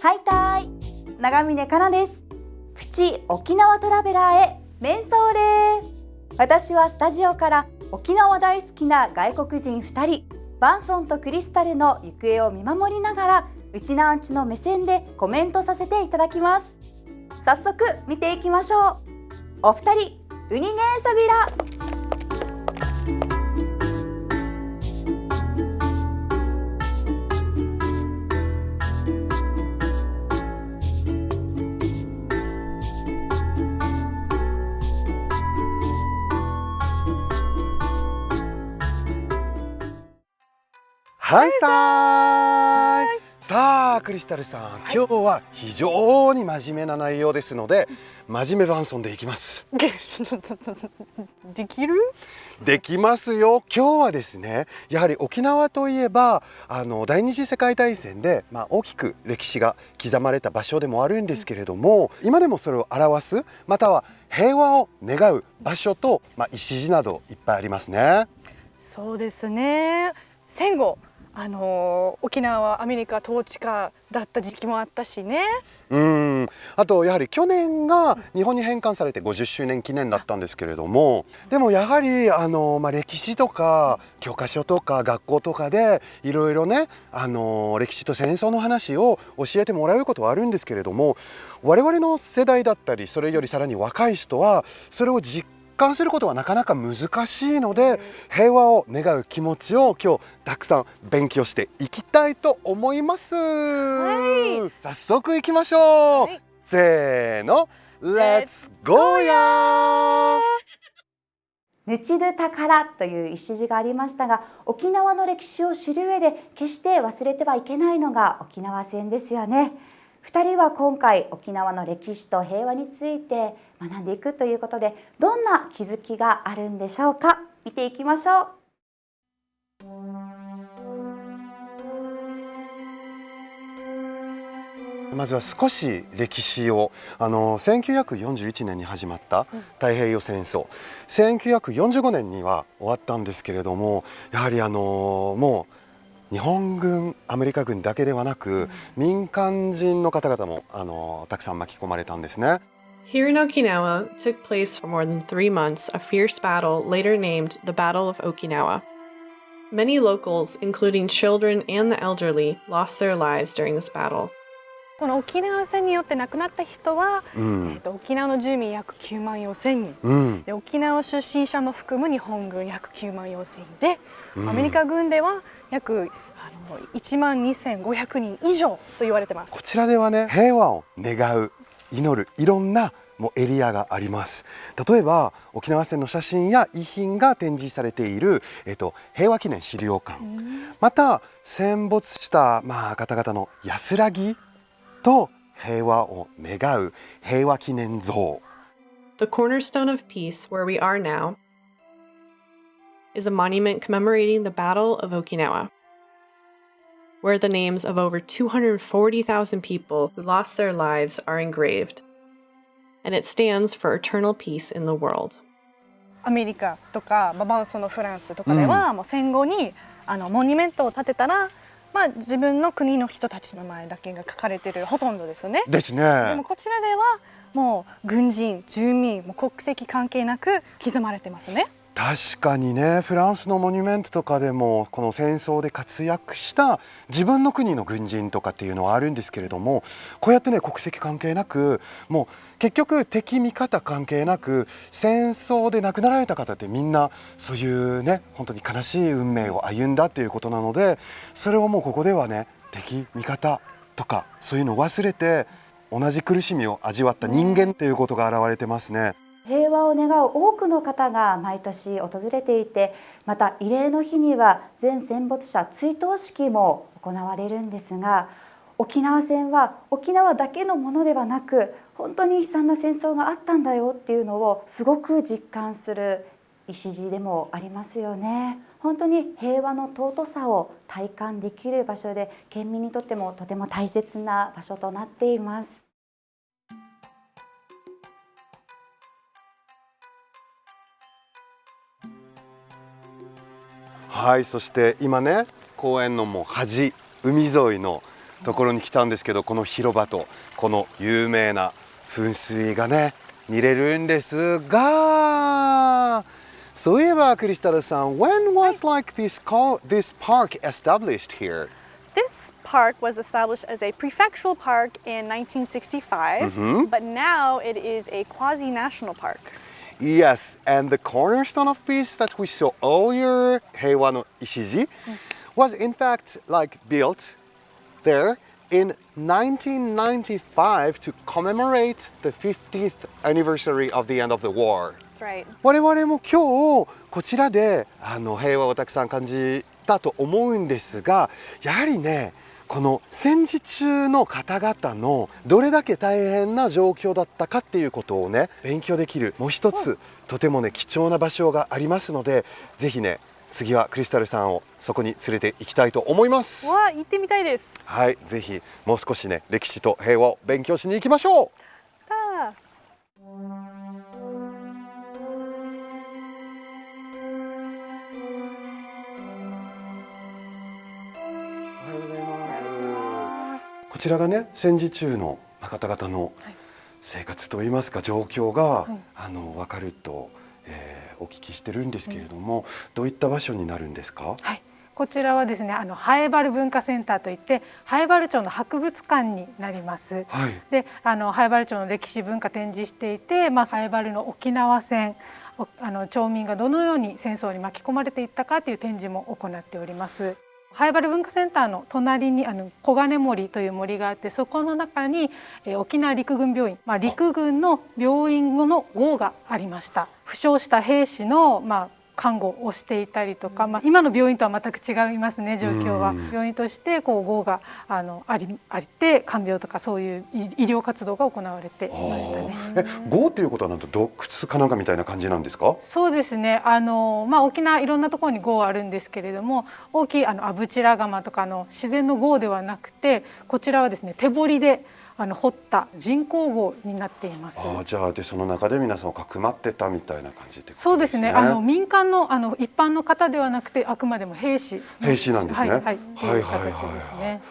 ハイタイ、長峰かなです。プチ沖縄トラベラーへメンソーレ。私はスタジオから沖縄大好きな外国人2人、バンソンとクリスタルの行方を見守りながら、うちなーんちの目線でコメントさせていただきます。早速見ていきましょう。お二人、ウニネーサビラ。はいさーい。さあクリスタルさん、今日は非常に真面目な内容ですので、真面目バンソンでいきます。できる？できますよ。今日はですね、やはり沖縄といえば第二次世界大戦で、大きく歴史が刻まれた場所でもあるんですけれども、今でもそれを表す、または平和を願う場所と、礎などいっぱいありますね。そうですね。戦後沖縄はアメリカ統治下だった時期もあったしね。あとやはり去年が日本に返還されて50周年記念だったんですけれども、でもやはり歴史とか教科書とか学校とかでいろいろね歴史と戦争の話を教えてもらうことはあるんですけれども、我々の世代だったりそれよりさらに若い人はそれを実感することはなかなか難しいので、平和を願う気持ちを今日たくさん勉強していきたいと思います、早速いきましょう、せーの、レッツゴーやー。ヌチドゥタカラという礎がありましたが、沖縄の歴史を知る上で決して忘れてはいけないのが沖縄戦ですよね。2人は今回沖縄の歴史と平和について学んでいくということで、どんな気づきがあるんでしょうか。見ていきましょう。まずは少し歴史を1941年に始まった太平洋戦争、1945年には終わったんですけれども、やはりもう日本軍、アメリカ軍だけではなく、民間人の方々もたくさん巻き込まれたんですね。Here in Okinawa took place for more than 3 months a fierce battle later named the Battle of Okinawa. Many locals, including children and the elderly, lost their lives during this battle. この沖縄戦によって亡くなった人は、沖縄の住民約9万4千人、で沖縄出身者も含む日本軍約9万4千人で、アメリカ軍では約1万2500人以上と言われてます。こちらではね、平和を願う、祈るいろんなエリアがあります。例えば沖縄戦の写真や遺品が展示されている、平和記念資料館、また戦没した方々の安らぎと平和を願う平和記念像。 The cornerstone of peace, where we are now, is a monument commemorating the Battle of Okinawa, where the names of over 240,000 people who lost their lives are engraved, and it stands for eternal peace in the world. アメリカとかバンソンのフランスとかでは、もう戦後にモニュメントを建てたら、自分の国の人たちの名前だけが書かれているほとんどですね。ですね。でもこちらではもう軍人、住民、もう国籍関係なく刻まれてますね。確かにね、フランスのモニュメントとかでもこの戦争で活躍した自分の国の軍人とかっていうのはあるんですけれども、こうやってね国籍関係なく、もう結局敵味方関係なく戦争で亡くなられた方ってみんなそういうね本当に悲しい運命を歩んだっていうことなので、それをもうここではね敵味方とかそういうのを忘れて同じ苦しみを味わった人間っていうことが現れてますね。平和を願う多くの方が毎年訪れていて、また慰霊の日には全戦没者追悼式も行われるんですが、沖縄戦は沖縄だけのものではなく、本当に悲惨な戦争があったんだよっていうのをすごく実感する礎でもありますよね。本当に平和の尊さを体感できる場所で、県民にとってもとても大切な場所となっています。はい、そして今ね公園のもう端、海沿いのところに来たんですけど、この広場とこの有名な噴水がね見れるんですが、そういえばクリスタルさん、When was like this park established here? This park was established as a prefectural park in 1965, but now it is a quasi-national park. Yes, and the cornerstone of peace that we saw earlier, 平和の礎, was in fact like built there in 1995 to commemorate the 50th anniversary of the end of the war. That's right. 我々も今日こちらで平和をたくさん感じたと思うんですが、やはりねこの戦時中の方々のどれだけ大変な状況だったかっていうことをね勉強できるもう一つとてもね貴重な場所がありますので、ぜひね次はクリスタルさんをそこに連れて行きたいと思います。わあ、行ってみたいです。はい、ぜひもう少しね歴史と平和を勉強しに行きましょう。あこちらがね戦時中の方々の生活といいますか状況が、分かると、お聞きしてるんですけれども、どういった場所になるんですか？はい、こちらはですねハエバル文化センターといってハエバル町の博物館になります。はい、でハエバル町の歴史文化展示していて、ハエバルの沖縄戦町民がどのように戦争に巻き込まれていったかという展示も行っております。ハエバル文化センターの隣に小金森という森があって、そこの中に沖縄陸軍病院、陸軍の病院の壕がありました。負傷した兵士の看護をしていたりとか、今の病院とは全く違いますね状況は。病院として壕があって看病とかそういう医療活動が行われていましたね。壕っていうことはなんと洞窟かなんかみたいな感じなんですか？そうですね。沖縄いろんなところに壕あるんですけれども、大きいアブチラガマとか自然の壕ではなくて、こちらはですね手掘りで掘った人工壕になっています。じゃあその中で皆さんをかくまってたみたいな感じで、そうですね。民間の一般の方ではなくて、あくまでも兵士なんですね。はい、という形ですね。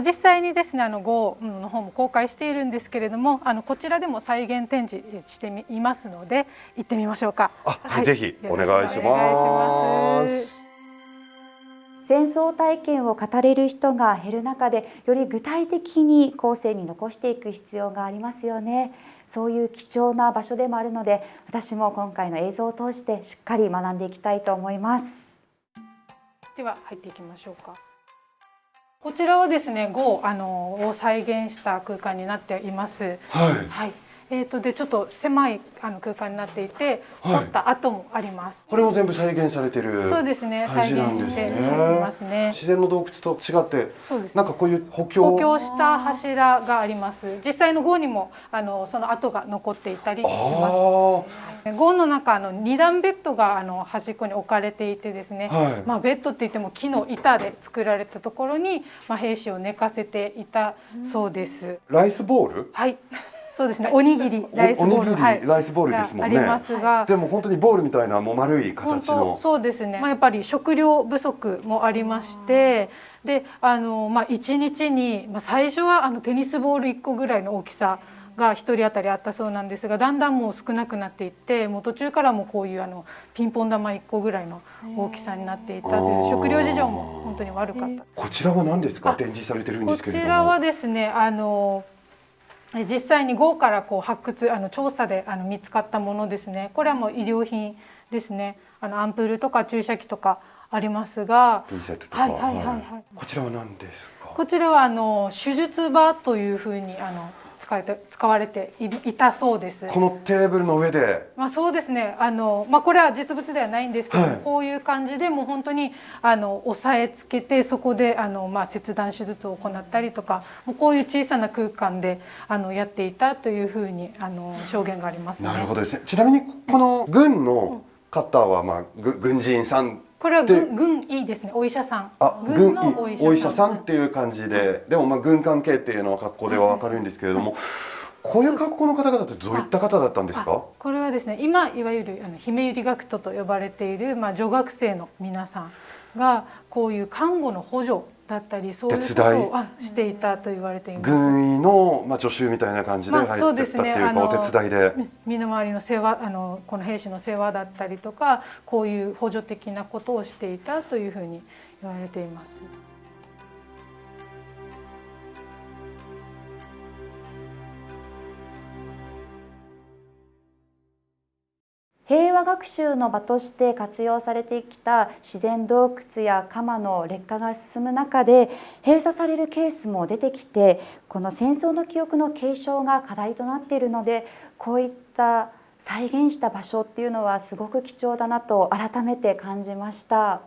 実際にですね壕の方も公開しているんですけれども、こちらでも再現展示していますので行ってみましょうか。はい、ぜひお願いします。戦争体験を語れる人が減る中で、より具体的に後世に残していく必要がありますよね。そういう貴重な場所でもあるので、私も今回の映像を通してしっかり学んでいきたいと思います。では入っていきましょうか。こちらはですね壕を再現した空間になっています。はい。でちょっと狭い空間になっていて、掘った跡もあります。これも全部再現されてるそうですね。感じなんですね。再現していますね。自然の洞窟と違って、そうです。なんかこういう補強した柱があります。実際の壕にもその跡が残っていたりします。壕の中2段ベッドが端っこに置かれていてですね、ベッドって言っても木の板で作られたところに兵士を寝かせていたそうです。ライスボール？はい。そうですね。おにぎりライスボール、ライスボールですもんね。ありますが、でも本当にボールみたいなもう丸い形の。そうですね。やっぱり食料不足もありまして、で1日に最初はテニスボール1個ぐらいの大きさが1人当たりあったそうなんですが、だんだんもう少なくなっていって、もう途中からもこういうピンポン玉1個ぐらいの大きさになっていたという、食料事情も本当に悪かった。こちらは何ですか？展示されてるんですけれども。こちらはですね実際に壕から発掘調査で見つかったものですね。これはもう医療品ですね。アンプールとか注射器とかありますが、ピンセットとか。こちらは何ですか？こちらは手術場というふうに使われていたそうです。このテーブルの上で。そうですね。これは実物ではないんですけど、こういう感じでもう本当に押さえつけて、そこで切断手術を行ったりとか、もうこういう小さな空間でやっていたというふうに証言がありますね。なるほどですね。ちなみにこの軍の方は軍人さん。これは軍医ですね。お医者さん。軍のお医者さんっていう感じで、でも軍関係っていうのは格好ではわかるんですけれども、こういう格好の方々ってどういった方だったんですか？これはですね、今いわゆる姫百合学徒と呼ばれている女学生の皆さんがこういう看護の補助だったりそういうことをしていたと言われています。軍医の、助手みたいな感じで入ってったっていうか、お手伝いで身の回りの世話この兵士の世話だったりとかこういう補助的なことをしていたというふうに言われています。平和学習の場として活用されてきた自然洞窟や窯の劣化が進む中で閉鎖されるケースも出てきて、この戦争の記憶の継承が課題となっているので、こういった再現した場所っていうのはすごく貴重だなと改めて感じました。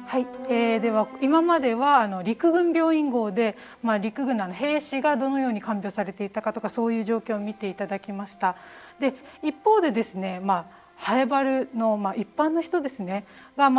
はい、では今までは陸軍病院号で、陸軍の兵士がどのように看病されていたかとかそういう状況を見ていただきました。で一方でですね、ハエバルの、一般の人ですねが、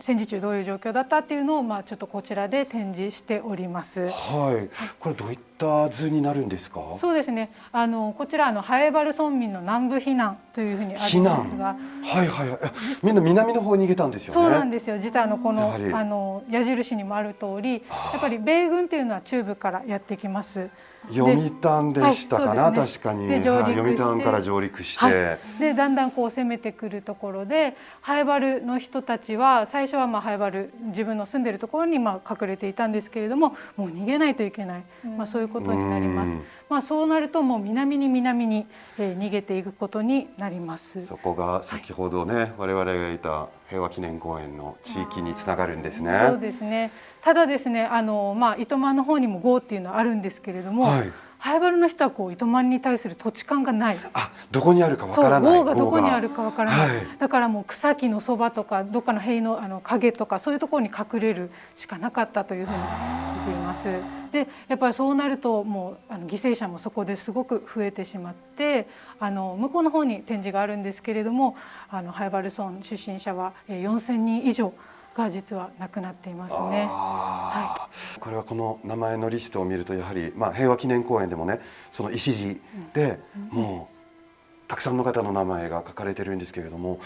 戦時中どういう状況だったっていうのを、ちょっとこちらで展示しております。はい、これどういった図になるんですか？そうですね、こちらハエバル村民の南部避難というふうにあるんですが、はいはいはい、みんな南の方に逃げたんですよね。そうなんですよ。実はこの矢印にもある通り、やっぱり米軍っていうのは中部からやってきます。読谷でしたかな、はいね、確かに、読谷から上陸して、でだんだんこう攻めてくるところで、ハエバルの人たちは最初はハエバル自分の住んでるところに隠れていたんですけれども、もう逃げないといけない、そういうことになります。そうなるともう南に逃げていくことになります。そこが先ほどね、我々がいた平和記念公園の地域につながるんですね。そうですね。ただですね、糸満の方にも郷っていうのはあるんですけれども、ハエバルの人は糸満に対する土地勘がない。どこにあるかわからない。郷がどこにあるかわからない。だからもう草木のそばとかどっかの塀の影とかそういうところに隠れるしかなかったというふうに言っています。でやっぱりそうなるともう犠牲者もそこですごく増えてしまって、向こうの方に展示があるんですけれども、ハエバル村出身者は4000人以上が実は亡くなっていますね。これはこの名前のリストを見るとやはり、平和記念公園でもね、その石地でもうたくさんの方の名前が書かれてるんですけれども、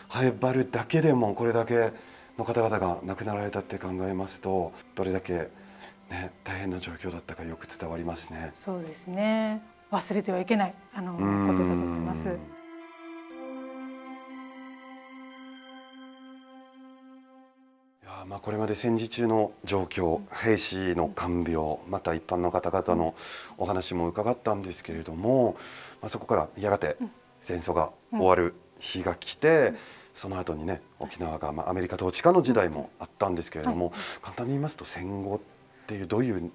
ハエバルだけでもこれだけの方々が亡くなられたって考えますと、どれだけ、大変な状況だったかよく伝わりますね。そうですね。忘れてはいけないことだと思います。これまで戦時中の状況、兵士の看病、また一般の方々のお話も伺ったんですけれども、そこからやがて戦争が終わる日が来て、その後にね、沖縄がアメリカ統治下の時代もあったんですけれども、簡単に言いますと戦後っていうどういう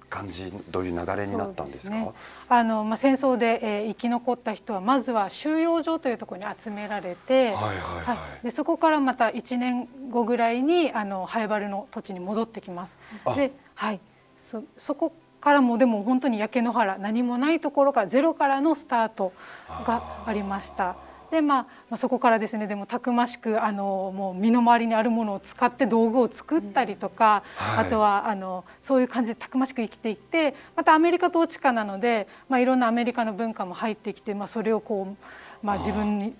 感じ、どういう流れになったんですか？戦争で、生き残った人はまずは収容所というところに集められて、でそこからまた1年後ぐらいにハエバルの土地に戻ってきます。で、そこからもでも本当に焼け野原、何もないところからゼロからのスタートがありました。でそこからですね、でもたくましくもう身の回りにあるものを使って道具を作ったりとか、あとはそういう感じでたくましく生きていって、またアメリカ統治下なので、いろんなアメリカの文化も入ってきて、それをこう、自分に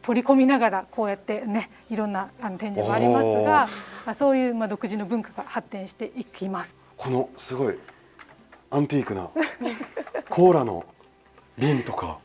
取り込みながらこうやってね、いろんな展示もありますが、そういう独自の文化が発展していきます。このすごいアンティークなコーラの瓶とか。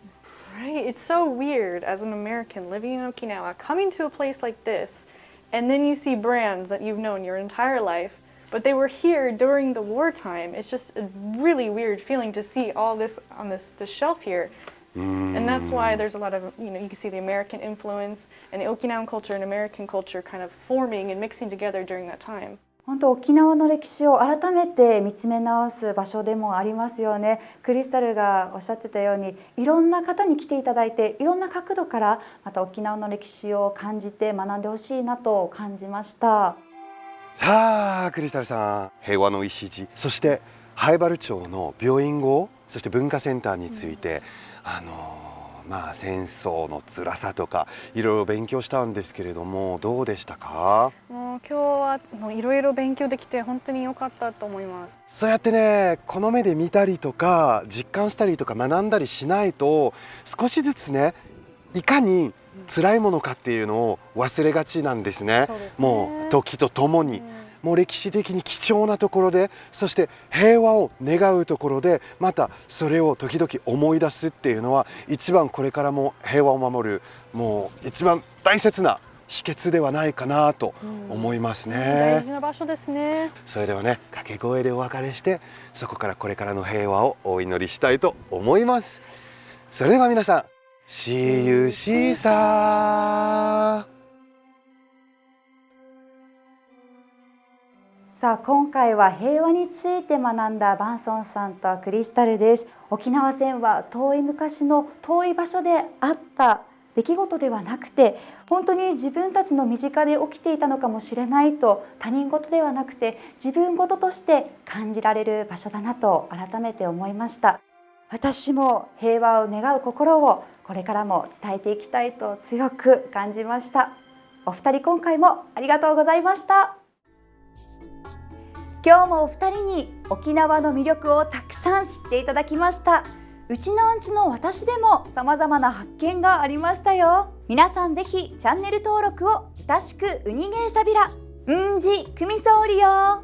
Right, it's so weird as an American living in Okinawa, coming to a place like this, and then you see brands that you've known your entire life, but they were here during the wartime. It's just a really weird feeling to see all this on this shelf here. And that's why there's a lot of, you can see the American influence and the Okinawan culture and American culture kind of forming and mixing together during that time. 本当沖縄の歴史を改めて見つめ直す場所でもありますよね。クリスタルがおっしゃってたように、いろんな方に来ていただいて、いろんな角度からまた沖縄の歴史を感じて学んでほしいなと感じました。さあクリスタルさん、平和の礎、そしてハエバル町の病院号、そして文化センターについて、戦争の辛さとかいろいろ勉強したんですけれども、どうでしたか？もう今日はいろいろ勉強できて本当に良かったと思います。そうやってね、この目で見たりとか実感したりとか学んだりしないと、少しずつね、いかに辛いものかっていうのを忘れがちなんですね。もう時とともにもう歴史的に貴重なところで、そして平和を願うところで、またそれを時々思い出すっていうのは一番これからも平和を守るもう一番大切な秘訣ではないかなと思いますね。大事な場所ですね。それではね、掛け声でお別れして、そこからこれからの平和をお祈りしたいと思います。それでは皆さん、See you, シーサー。さあ今回は平和について学んだバンソンさんとクリスタルです。沖縄戦は遠い昔の遠い場所であった出来事ではなくて、本当に自分たちの身近で起きていたのかもしれないと、他人事ではなくて自分事として感じられる場所だなと改めて思いました。私も平和を願う心をこれからも伝えていきたいと強く感じました。お二人今回もありがとうございました。今日もお二人に沖縄の魅力をたくさん知っていただきました。うちなんちの私でも様々な発見がありましたよ。皆さんぜひチャンネル登録をよろしくうにげーさびら。うんじくみそうりよ。